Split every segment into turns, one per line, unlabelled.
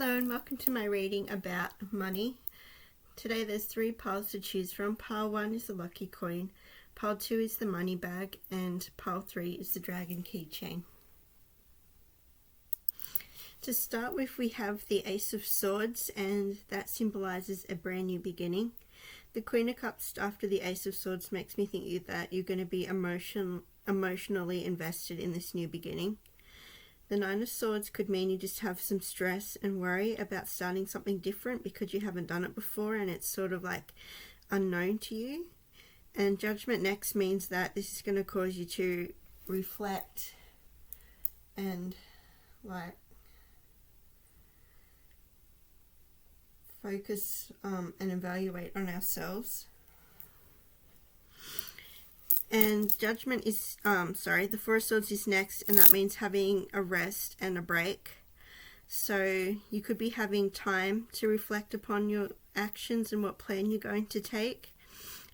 Hello and welcome to my reading about money. Today there's 3 piles to choose from. Pile 1 is the lucky coin, pile 2 is the money bag, and pile 3 is the dragon keychain. To start with, we have the Ace of Swords, and that symbolizes a brand new beginning. The Queen of Cups after the Ace of Swords makes me think that you're going to be emotionally invested in this new beginning. The Nine of Swords could mean you just have some stress and worry about starting something different because you haven't done it before and it's sort of like unknown to you. And Judgment next means that this is going to cause you to reflect and focus and evaluate on ourselves. And Judgment is, the Four of Swords is next, and that means having a rest and a break. So you could be having time to reflect upon your actions and what plan you're going to take.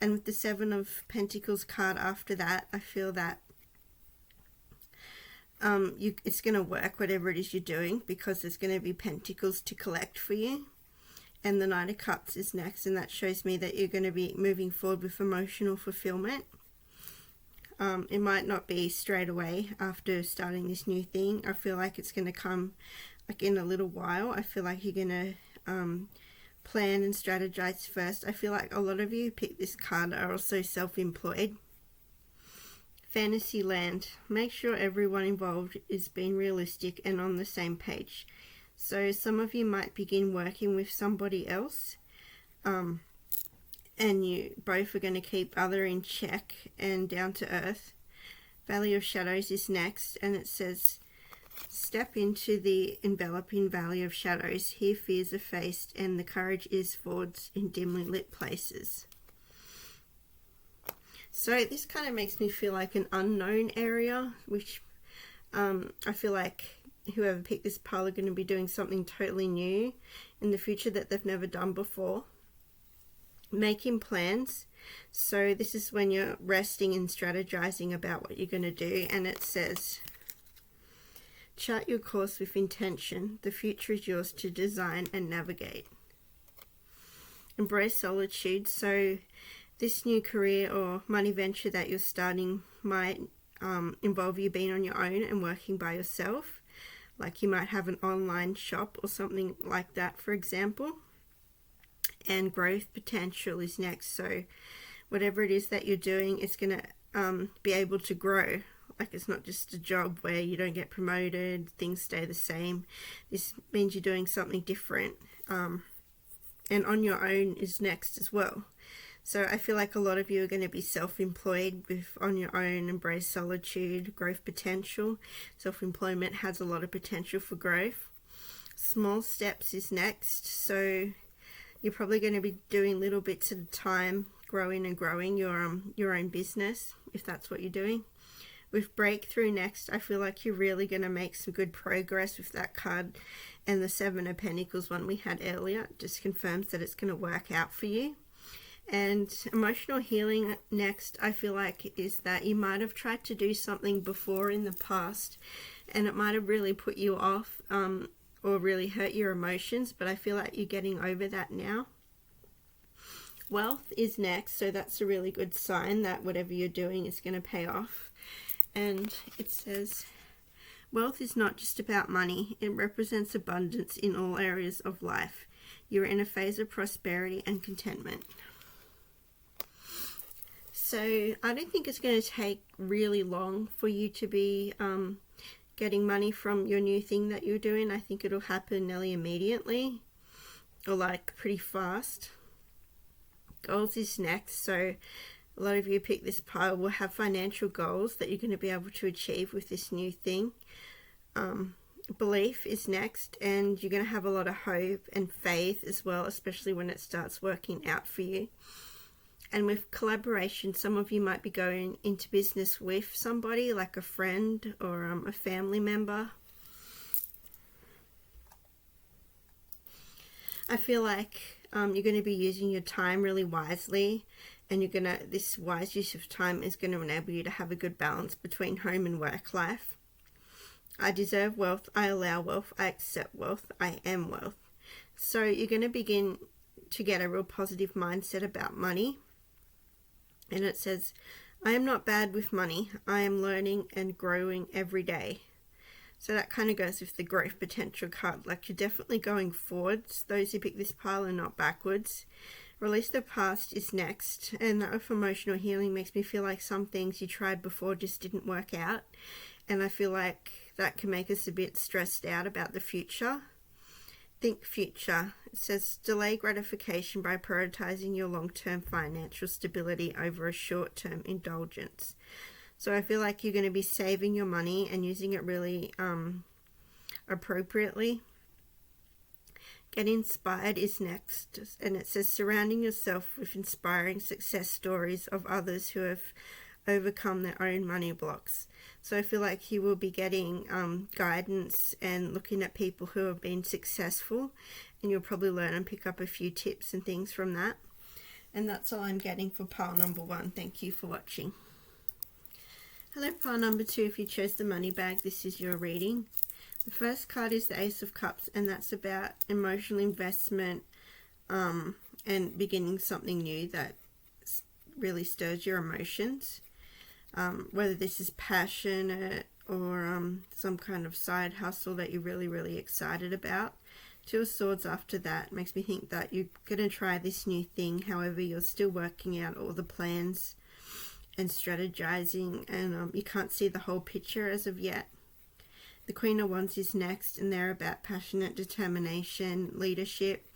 And with the Seven of Pentacles card after that, I feel that it's going to work, whatever it is you're doing, because there's going to be pentacles to collect for you. And the Knight of Cups is next, and that shows me that you're going to be moving forward with emotional fulfillment. It might not be straight away after starting this new thing. I feel like it's going to come like in a little while. I feel like you're going to plan and strategize first. I feel like a lot of you pick this card are also self-employed. Fantasyland. Make sure everyone involved is being realistic and on the same page. So some of you might begin working with somebody else. And you both are going to keep other in check and down to earth. Valley of Shadows is next, and it says, step into the enveloping valley of shadows. Here fears are faced, and the courage is forged in dimly lit places. So this kind of makes me feel like an unknown area, which I feel like whoever picked this pile are going to be doing something totally new in the future that they've never done before. Making plans. So this is when you're resting and strategizing about what you're going to do, and it says, chart your course with intention. The future is yours to design and navigate. Embrace solitude. So this new career or money venture that you're starting might involve you being on your own and working by yourself. Like you might have an online shop or something like that, for example. And growth potential is next. So whatever it is that you're doing, it's going to be able to grow. Like it's not just a job where you don't get promoted, things stay the same. This means you're doing something different. And on your own is next as well. So I feel like a lot of you are going to be self-employed with on your own, embrace solitude, growth potential. Self-employment has a lot of potential for growth. Small steps is next. So you're probably going to be doing little bits at a time, growing and growing your own business, if that's what you're doing. With breakthrough next, I feel like you're really going to make some good progress with that card. And the Seven of Pentacles one we had earlier just confirms that it's going to work out for you. And emotional healing next, I feel like, is that you might have tried to do something before in the past, and it might have really put you off, or really hurt your emotions, but I feel like you're getting over that now. Wealth is next, so that's a really good sign that whatever you're doing is going to pay off. And it says, wealth is not just about money. It represents abundance in all areas of life. You're in a phase of prosperity and contentment. So I don't think it's going to take really long for you to be getting money from your new thing that you're doing. I think it'll happen nearly immediately, or like pretty fast. Goals is next. So a lot of you pick this pile will have financial goals that you're going to be able to achieve with this new thing. Belief is next, and you're going to have a lot of hope and faith as well, especially when it starts working out for you. And with collaboration, some of you might be going into business with somebody, like a friend or a family member. I feel like you're going to be using your time really wisely, and this wise use of time is going to enable you to have a good balance between home and work life. I deserve wealth, I allow wealth, I accept wealth, I am wealth. So you're going to begin to get a real positive mindset about money. And it says, I am not bad with money. I am learning and growing every day. So that kind of goes with the growth potential card. Like, you're definitely going forwards. Those who pick this pile are not backwards. Release the past is next. And that with emotional healing makes me feel like some things you tried before just didn't work out. And I feel like that can make us a bit stressed out about the future. Think future. It says delay gratification by prioritizing your long-term financial stability over a short-term indulgence. So I feel like you're going to be saving your money and using it really appropriately. Get inspired is next. And it says surrounding yourself with inspiring success stories of others who have overcome their own money blocks. So I feel like you will be getting guidance and looking at people who have been successful, and you'll probably learn and pick up a few tips and things from that. And that's all I'm getting for pile number 1. Thank you for watching. Hello, pile number 2. If you chose the money bag, this is your reading. The first card is the Ace of Cups, and that's about emotional investment and beginning something new that really stirs your emotions. Whether this is passionate or some kind of side hustle that you're really, really excited about. 2 of Swords after that makes me think that you're going to try this new thing. However, you're still working out all the plans and strategizing, and you can't see the whole picture as of yet. The Queen of Wands is next, and they're about passionate determination, leadership,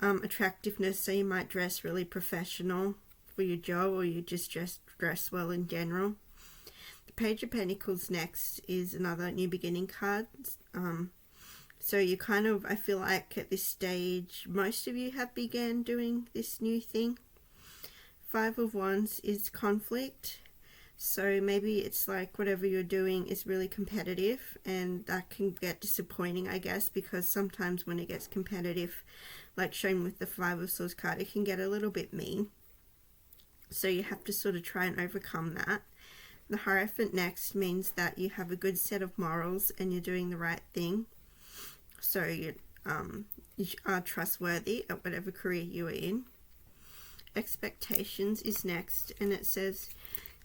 attractiveness. So you might dress really professional for your job, or you just dress well in general. The Page of Pentacles next is another new beginning card. So you kind of, I feel like at this stage, most of you have began doing this new thing. 5 of Wands is conflict. So maybe it's like whatever you're doing is really competitive, and that can get disappointing, I guess, because sometimes when it gets competitive, like shown with the 5 of Swords card, it can get a little bit mean. So you have to sort of try and overcome that. The Hierophant next means that you have a good set of morals and you're doing the right thing. So you are trustworthy at whatever career you are in. Expectations is next, and it says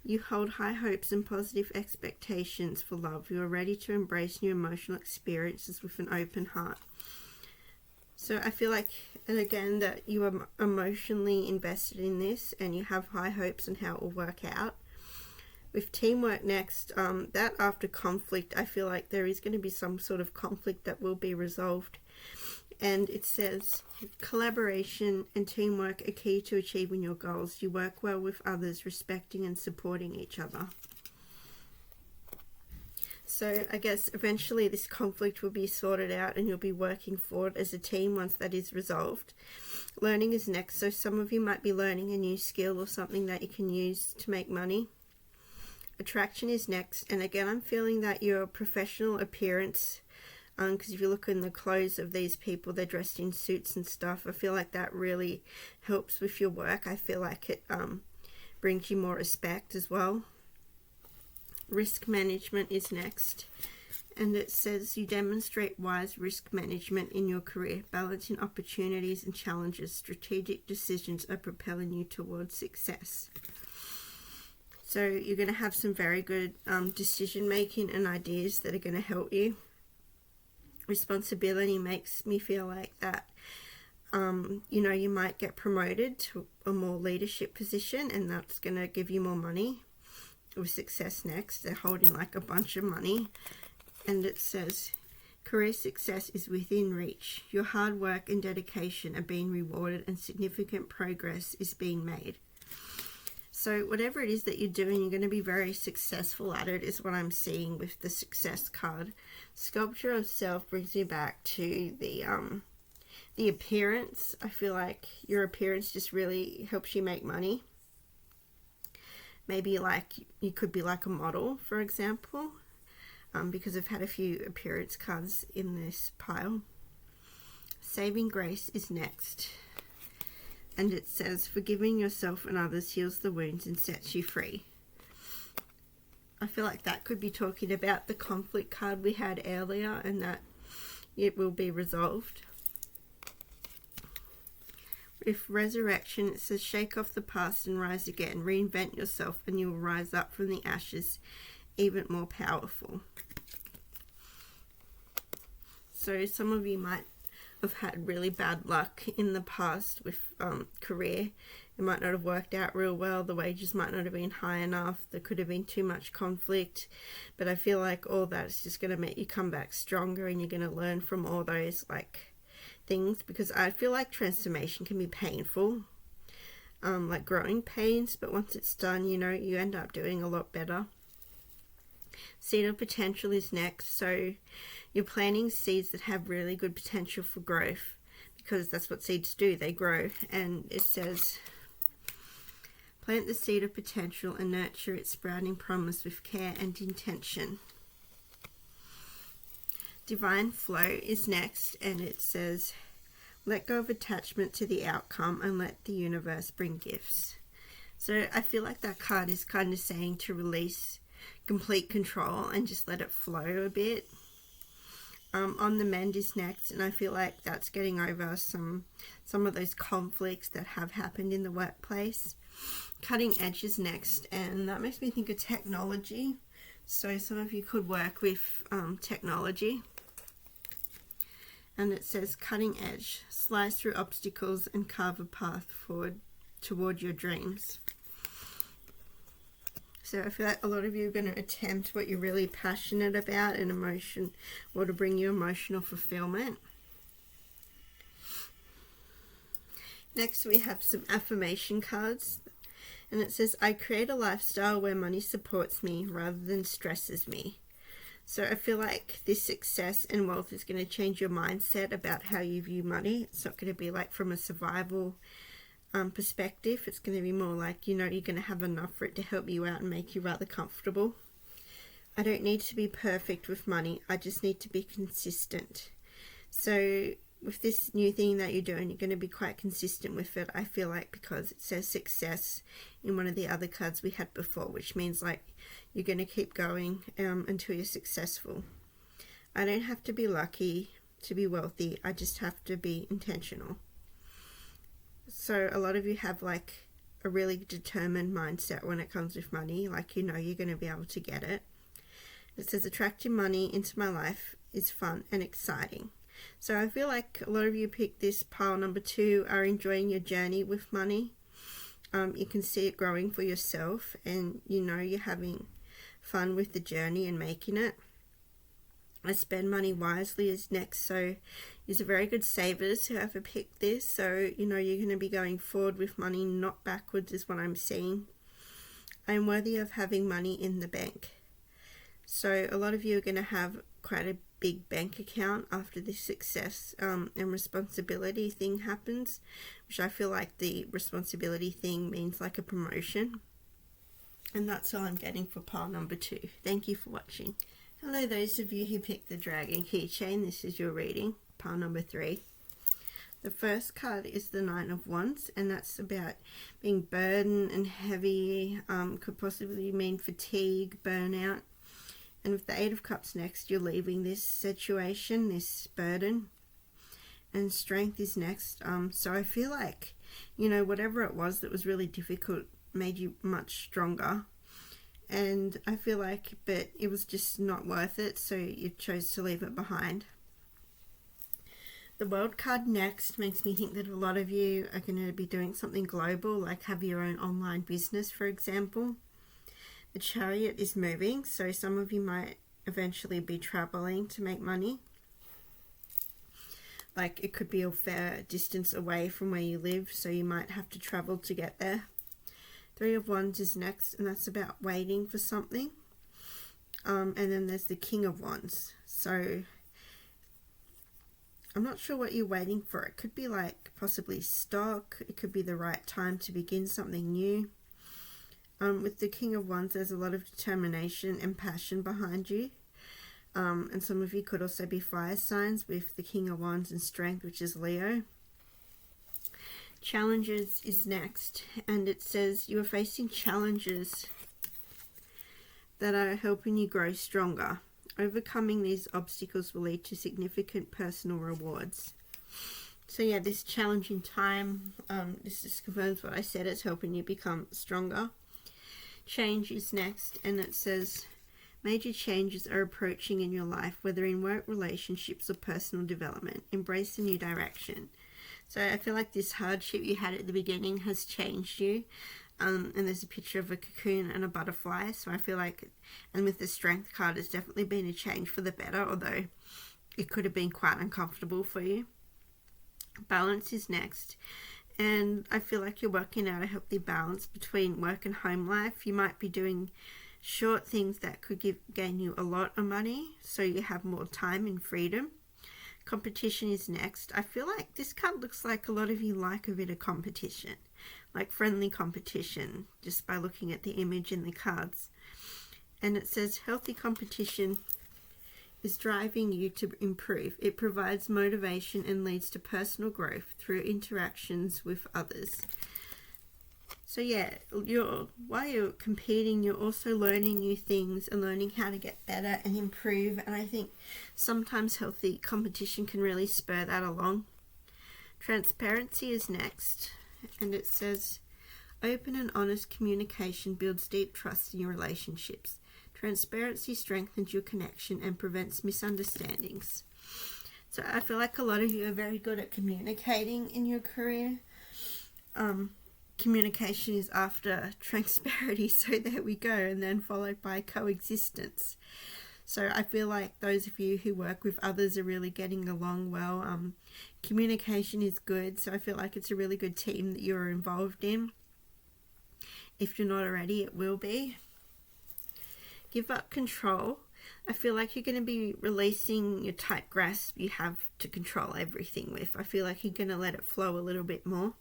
you hold high hopes and positive expectations for love. You are ready to embrace new emotional experiences with an open heart. So I feel like, and again, that you are emotionally invested in this and you have high hopes on how it will work out. With teamwork next, that after conflict, I feel like there is going to be some sort of conflict that will be resolved. And it says collaboration and teamwork are key to achieving your goals. You work well with others, respecting and supporting each other. So I guess eventually this conflict will be sorted out and you'll be working forward as a team once that is resolved. Learning is next. So some of you might be learning a new skill or something that you can use to make money. Attraction is next. And again, I'm feeling that your professional appearance, because if you look in the clothes of these people, they're dressed in suits and stuff. I feel like that really helps with your work. I feel like it brings you more respect as well. Risk management is next, and it says you demonstrate wise risk management in your career, balancing opportunities and challenges. Strategic decisions are propelling you towards success. So you're going to have some very good decision making and ideas that are going to help you. Responsibility makes me feel like that you might get promoted to a more leadership position, and that's going to give you more money. With success next, they're holding like a bunch of money, and it says career success is within reach. Your hard work and dedication are being rewarded and significant progress is being made. So whatever it is that you're doing, you're going to be very successful at it, is what I'm seeing with the success card. Sculpture of self brings me back to the appearance. I feel like your appearance just really helps you make money. Maybe like you could be like a model, for example, because I've had a few appearance cards in this pile. Saving grace is next. And it says, forgiving yourself and others heals the wounds and sets you free. I feel like that could be talking about the conflict card we had earlier, and that it will be resolved. With resurrection, it says, shake off the past and rise again. Reinvent yourself and you will rise up from the ashes even more powerful. So some of you might have had really bad luck in the past with career. It might not have worked out real well. The wages might not have been high enough. There could have been too much conflict. But I feel like all that is just going to make you come back stronger, and you're going to learn from all those things, because I feel like transformation can be painful, like growing pains, but once it's done, you end up doing a lot better. Seed of potential is next. So you're planting seeds that have really good potential for growth, because that's what seeds do, they grow. And it says, plant the seed of potential and nurture its sprouting promise with care and intention. Divine flow is next, and it says, let go of attachment to the outcome and let the universe bring gifts. So I feel like that card is kind of saying to release complete control and just let it flow a bit. On the mend is next, and I feel like that's getting over some of those conflicts that have happened in the workplace. Cutting edge is next, and that makes me think of technology. So some of you could work with technology. And it says, cutting edge, slice through obstacles and carve a path forward toward your dreams. So I feel like a lot of you are going to attempt what you're really passionate about and to bring you emotional fulfillment. Next we have some affirmation cards. And it says, I create a lifestyle where money supports me rather than stresses me. So I feel like this success and wealth is going to change your mindset about how you view money. It's not going to be from a survival perspective. It's going to be more like, you're going to have enough for it to help you out and make you rather comfortable. I don't need to be perfect with money. I just need to be consistent. So with this new thing that you're doing, you're going to be quite consistent with it, I feel like, because it says success in one of the other cards we had before, which means you're going to keep going until you're successful. I don't have to be lucky to be wealthy. I just have to be intentional. So a lot of you have a really determined mindset when it comes with money. You're going to be able to get it. It says, attracting money into my life is fun and exciting. So I feel like a lot of you picked this pile number 2 are enjoying your journey with money. You can see it growing for yourself, and you're having fun with the journey and making it. I spend money wisely is next. So these are very good savers, whoever picked this. So you're going to be going forward with money, not backwards, is what I'm seeing. I'm worthy of having money in the bank. So a lot of you are going to have quite a big bank account after this success and responsibility thing happens, which I feel like the responsibility thing means a promotion. And that's all I'm getting for pile number 2. Thank you for watching. Hello, those of you who picked the dragon keychain. This is your reading, pile number 3. The first card is the 9 of Wands, and that's about being burdened and heavy. Could possibly mean fatigue, burnout. And with the 8 of Cups next, you're leaving this situation, this burden. And Strength is next. So I feel like, whatever it was that was really difficult made you much stronger. And I feel like, but it was just not worth it, so you chose to leave it behind. The World card next makes me think that a lot of you are going to be doing something global, like have your own online business, for example. The Chariot is moving, so some of you might eventually be traveling to make money. It could be a fair distance away from where you live, so you might have to travel to get there. 3 of Wands is next, and that's about waiting for something. And then there's the King of Wands. So I'm not sure what you're waiting for. It could be possibly stock. It could be the right time to begin something new. With the King of Wands, there's a lot of determination and passion behind you. And some of you could also be fire signs with the King of Wands and Strength, which is Leo. Challenges is next, and it says you are facing challenges that are helping you grow stronger. Overcoming these obstacles will lead to significant personal rewards. So yeah, this challenging time, this just confirms what I said, it's helping you become stronger. Change is next, and it says, major changes are approaching in your life, whether in work, relationships, or personal development. Embrace a new direction. So I feel like this hardship you had at the beginning has changed you. And there's a picture of a cocoon and a butterfly. So I feel like, and with the strength card, it's definitely been a change for the better, although it could have been quite uncomfortable for you. Balance is next. And I feel like you're working out a healthy balance between work and home life. You might be doing short things that could gain you a lot of money, so you have more time and freedom. Competition is next. I feel like this card looks like a lot of you like a bit of competition, like friendly competition, just by looking at the image in the cards. And it says healthy competition is driving you to improve. It provides motivation and leads to personal growth through interactions with others. So yeah, while you're competing, you're also learning new things and learning how to get better and improve. And I think sometimes healthy competition can really spur that along. Transparency is next, and it says, open and honest communication builds deep trust in your relationships. Transparency strengthens your connection and prevents misunderstandings. So I feel like a lot of you are very good at communicating in your career. Communication is after transparency, so there we go, and then followed by coexistence. So I feel like those of you who work with others are really getting along well. Communication is good, so I feel like it's a really good team that you're involved in. If you're not already, it will be. Give up control. I feel like you're going to be releasing your tight grasp you have to control everything with. I feel like you're going to let it flow a little bit more.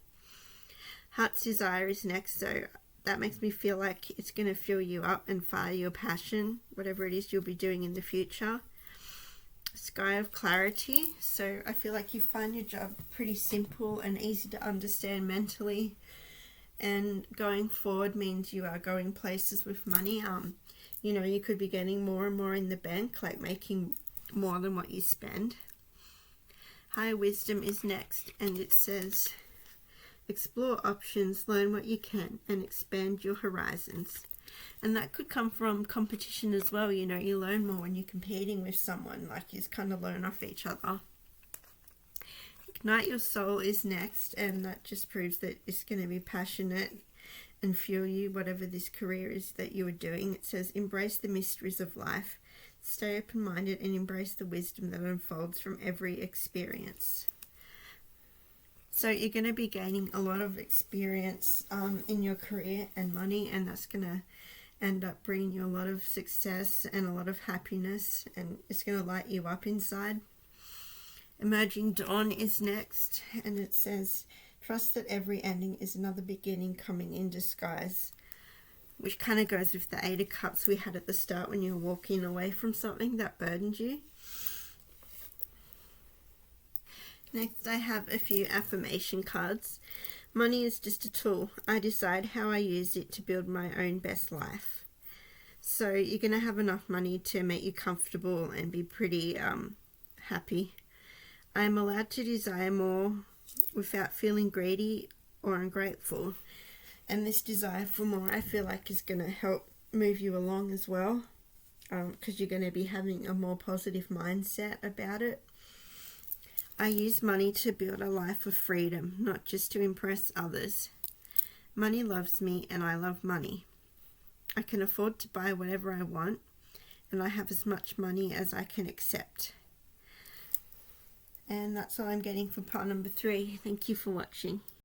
Heart's desire is next, so that makes me feel like it's going to fill you up and fire your passion, whatever it is you'll be doing in the future. Sky of clarity. So I feel like you find your job pretty simple and easy to understand mentally, and going forward means you are going places with money. You could be getting more and more in the bank, like making more than what you spend. Higher wisdom is next, and it says, explore options, learn what you can, and expand your horizons. And that could come from competition as well. You learn more when you're competing with someone, like you kind of learn off each other. Ignite your soul is next, and that just proves that it's going to be passionate and fuel you, whatever this career is that you are doing. It says, embrace the mysteries of life, stay open-minded, and embrace the wisdom that unfolds from every experience. So you're going to be gaining a lot of experience in your career and money, and that's going to end up bringing you a lot of success and a lot of happiness, and it's going to light you up inside. Emerging dawn is next, and it says, trust that every ending is another beginning coming in disguise, which kind of goes with the 8 of Cups we had at the start when you were walking away from something that burdened you. Next, I have a few affirmation cards. Money is just a tool. I decide how I use it to build my own best life. So you're going to have enough money to make you comfortable and be pretty happy. I am allowed to desire more without feeling greedy or ungrateful. And this desire for more, I feel like, is going to help move you along as well, because you're going to be having a more positive mindset about it. I use money to build a life of freedom, not just to impress others. Money loves me, and I love money. I can afford to buy whatever I want, and I have as much money as I can accept. And that's all I'm getting for part number 3. Thank you for watching.